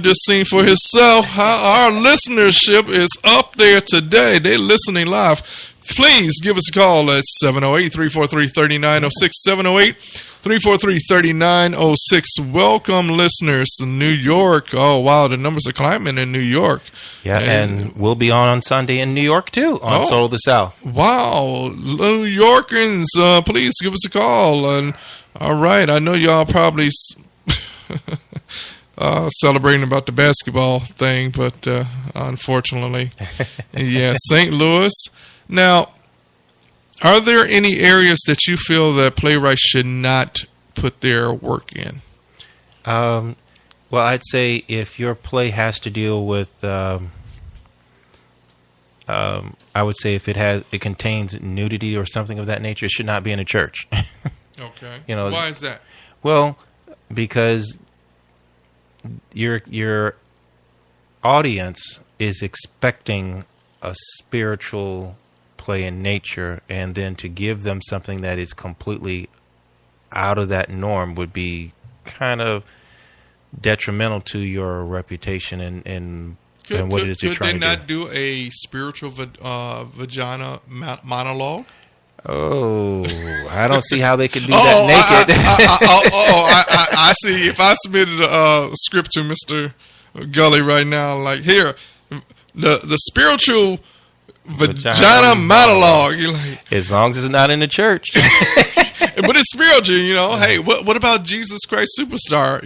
just seen for himself how our listenership is up there today. They're listening live. Please give us a call at 708-343-3906, 708-343-3906. Welcome, listeners to New York. Oh, wow, the numbers are climbing in New York. Yeah, and we'll be on Sunday in New York, too, on Soul of the South. Wow. New Yorkers, please give us a call. And all right, I know y'all probably celebrating about the basketball thing, but unfortunately, yeah, St. Louis. Now, are there any areas that you feel that playwrights should not put their work in? Well, I'd say if your play has to deal with, I would say if it contains nudity or something of that nature, it should not be in a church. Okay. Why is that? Well, because your audience is expecting a spiritual play in nature, and then to give them something that is completely out of that norm would be kind of detrimental to your reputation and what it is you're trying to do. Could they not do a spiritual vagina monologue? Oh, I don't see how they could do that naked. I see. If I submitted a script to Mr. Gulley right now, like, here, the spiritual vagina monologue. You're like, as long as it's not in the church. But it's spiritual, Hey, what about Jesus Christ Superstar?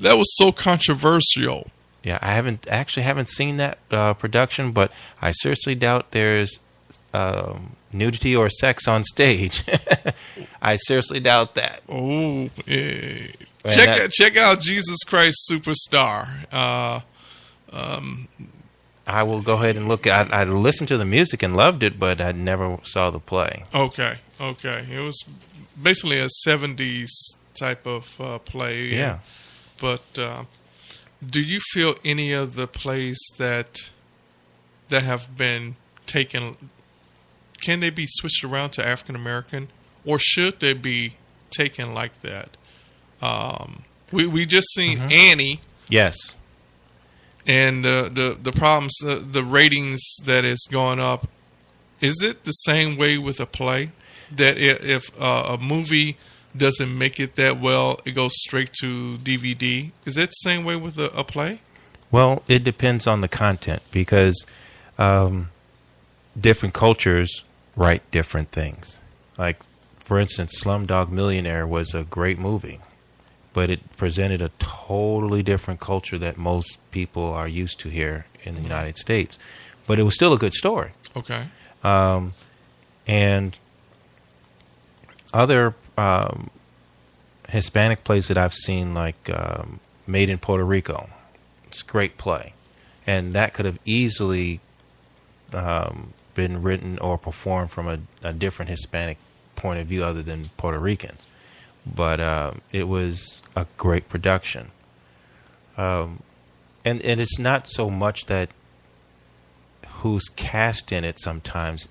That was so controversial. Yeah, I haven't seen that production, but I seriously doubt there's nudity or sex on stage. I seriously doubt that. Oh, yeah. Check out Jesus Christ Superstar. I will go ahead and look. I listened to the music and loved it, but I never saw the play. Okay. It was basically a 70s type of play. Yeah. But do you feel any of the plays that have been taken, can they be switched around to African American, or should they be taken like that? We just seen Annie. Yes. And the problems, the ratings that is going up, is it the same way with a play? That if a movie doesn't make it that well, it goes straight to DVD? Is it the same way with a play? Well, it depends on the content, because different cultures write different things. Like, for instance, Slumdog Millionaire was a great movie, but it presented a totally different culture that most people are used to here in the United States. But it was still a good story. Okay. And other Hispanic plays that I've seen, like Made in Puerto Rico, it's a great play. And that could have easily been written or performed from a different Hispanic point of view other than Puerto Ricans. But it was a great production. And it's not so much that who's cast in it sometimes.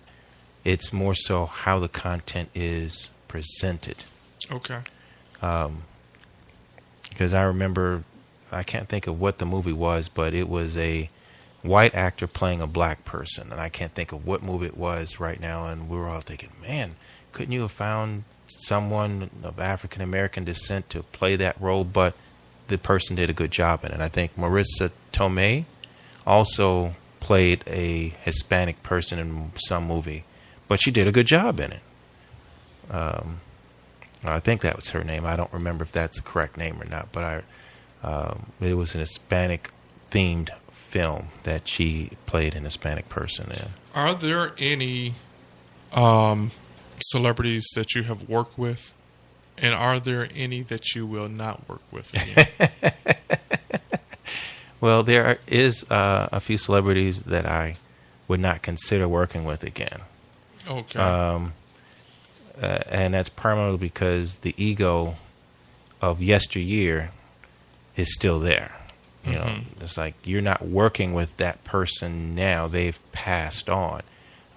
It's more so how the content is presented. Okay. Because I remember, I can't think of what the movie was, but it was a white actor playing a black person. And I can't think of what movie it was right now. And we were all thinking, man, couldn't you have found someone of African American descent to play that role? But the person did a good job in it. I think Marissa Tomei also played a Hispanic person in some movie, but she did a good job in it. I think that was her name. I don't remember if that's the correct name or not, but it was an Hispanic themed film that she played an Hispanic person in. Are there any celebrities that you have worked with, and are there any that you will not work with again? Well, there is a few celebrities that I would not consider working with again. Okay. And that's primarily because the ego of yesteryear is still there. You know, it's like you're not working with that person now. They've passed on.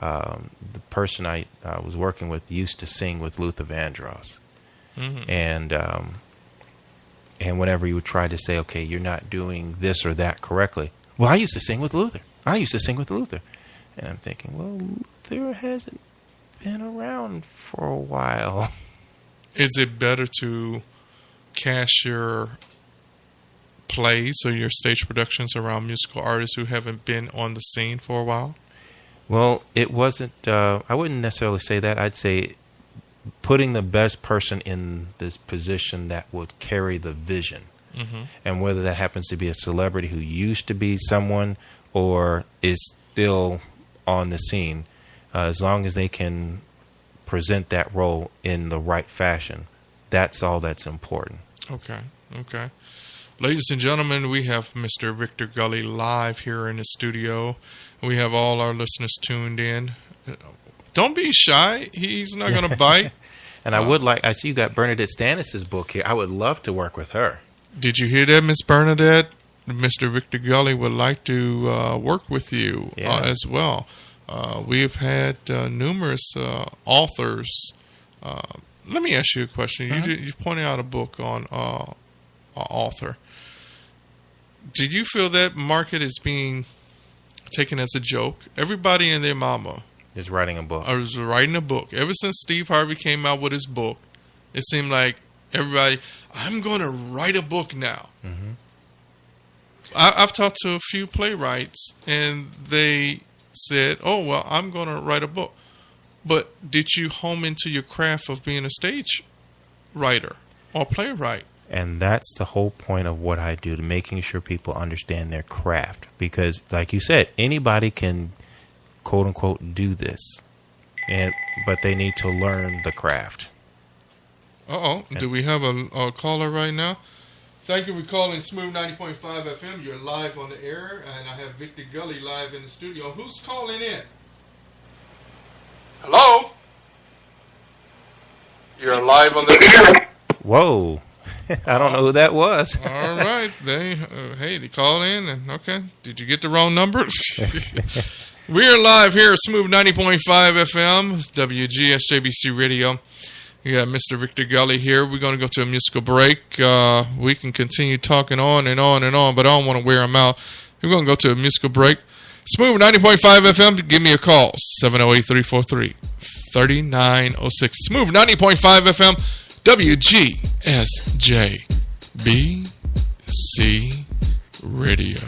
The person I was working with used to sing with Luther Vandross. And And whenever you would try to say, okay, you're not doing this or that correctly. Well, I used to sing with Luther. And I'm thinking, well, Luther hasn't been around for a while. Is it better to cast your plays or your stage productions around musical artists who haven't been on the scene for a while? Well, it wasn't, I wouldn't necessarily say that. I'd say putting the best person in this position that would carry the vision. Mm-hmm. And whether that happens to be a celebrity who used to be someone or is still on the scene, as long as they can present that role in the right fashion, that's all that's important. Okay. Ladies and gentlemen, we have Mr. Victor Gulley live here in the studio. We have all our listeners tuned in. Don't be shy. He's not going to bite. And I see you got Bernadette Stannis's book here. I would love to work with her. Did you hear that, Miss Bernadette? Mr. Victor Gulley would like to work with you as well. We've had numerous authors. Let me ask you a question. Uh-huh. You pointed out a book on an author. Did you feel that market is being taken as a joke? Everybody and their mama is writing a book. Is writing a book. Ever since Steve Harvey came out with his book, it seemed like everybody, I'm going to write a book now. Mm-hmm. I've talked to a few playwrights, and they said, oh, well, I'm going to write a book. But did you home into your craft of being a stage writer or playwright? And that's the whole point of what I do, to making sure people understand their craft. Because, like you said, anybody can, quote unquote, do this, but they need to learn the craft. Do we have a caller right now? Thank you for calling Smooth 90.5 FM. You're live on the air, and I have Victor Gulley live in the studio. Who's calling in? Hello? You're live on the air. Whoa. I don't know who that was. All right. They called in. And okay. Did you get the wrong number? We're live here at Smooth 90.5 FM, WGSJBC Radio. We got Mr. Victor Gulley here. We're going to go to a musical break. We can continue talking on and on and on, but I don't want to wear him out. We're going to go to a musical break. Smooth 90.5 FM. Give me a call. 708-343-3906. Smooth 90.5 FM. WGSJBC Radio.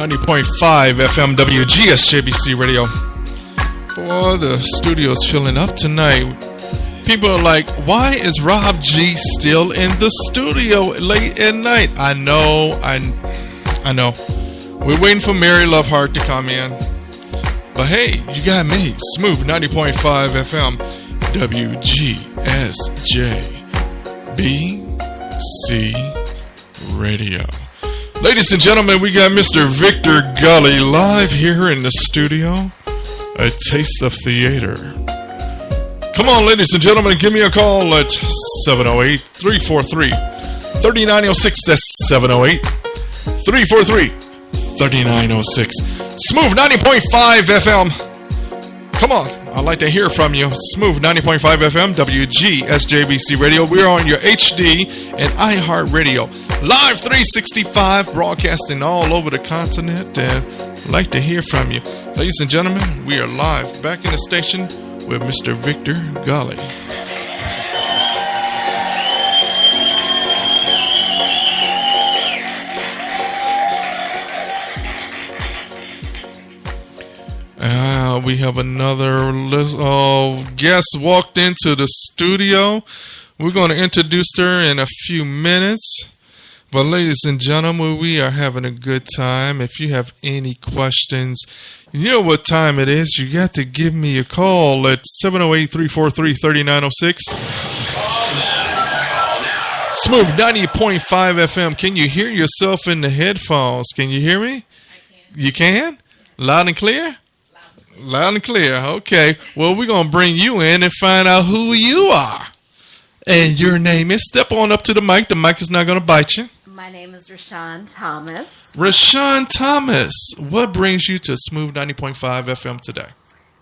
90.5 FM WGSJBC Radio. Boy, the studio's filling up tonight. People are like, why is Rob G still in the studio late at night? I know. We're waiting for Mary Loveheart to come in. But hey, you got me. Smooth 90.5 FM WGSJBC Radio. Ladies and gentlemen, we got Mr. Victor Gulley live here in the studio. A taste of theater. Come on, ladies and gentlemen, give me a call at 708-343-3906. That's 708-343-3906. Smooth 90.5 FM. Come on, I'd like to hear from you. Smooth 90.5 FM, WGSJBC Radio. We're on your HD and iHeartRadio. Live 365, broadcasting all over the continent. And I'd like to hear from you. Ladies and gentlemen, we are live back in the station with Mr. Victor Gulley. We have another guest walked into the studio. We're going to introduce her in a few minutes. But ladies and gentlemen, we are having a good time. If you have any questions, you know what time it is. You got to give me a call at 708-343-3906. Smooth 90.5 FM. Can you hear yourself in the headphones? Can you hear me? I can. You can? Loud and clear? Loud and clear. Okay. Well, we're going to bring you in and find out who you are. And your name is. Step on up to the mic. The mic is not going to bite you. My name is Rashawn Thomas. Rashawn Thomas. What brings you to Smooth 90.5 FM today?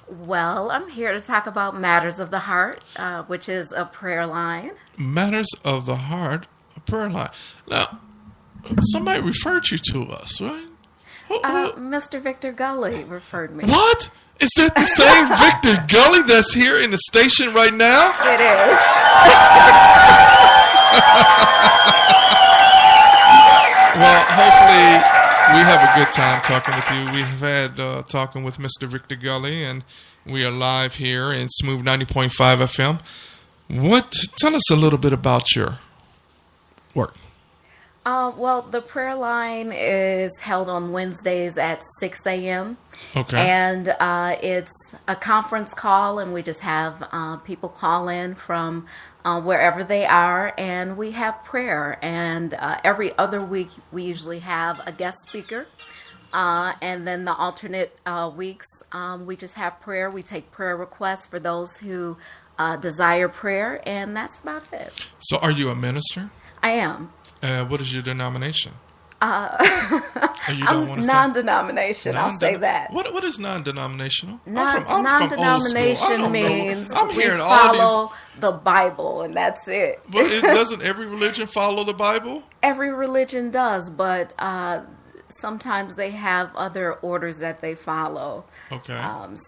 Well, I'm here to talk about Matters of the Heart, which is a prayer line. Matters of the Heart, a prayer line. Now, somebody referred you to us, right? Mr. Victor Gulley referred me. What? Is that the same Victor Gulley that's here in the station right now? It is. Well, hopefully we have a good time talking with you. We have had talking with Mr. Victor Gulley, and we are live here in Smooth 90.5 FM. Tell us a little bit about your work. Well, the prayer line is held on Wednesdays at 6 a.m. Okay. And it's a conference call, and we just have people call in from wherever they are, and we have prayer. And every other week, we usually have a guest speaker. And then the alternate weeks, we just have prayer. We take prayer requests for those who desire prayer, and that's about it. So are you a minister? I am. What is your denomination? I'm non-denomination. I'll say that. What is non-denominational? Non-denomination means I'm we hearing follow the Bible, and that's it. But doesn't every religion follow the Bible? Every religion does, but sometimes they have other orders that they follow. Okay.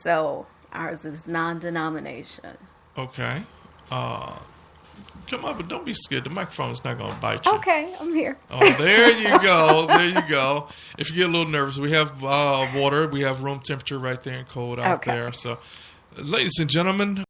So ours is non-denomination. Okay. Come on, but don't be scared. The microphone is not going to bite you. Okay, I'm here. Oh, there you go. There you go. If you get a little nervous, we have water. We have room temperature right there and cold out there. So, ladies and gentlemen,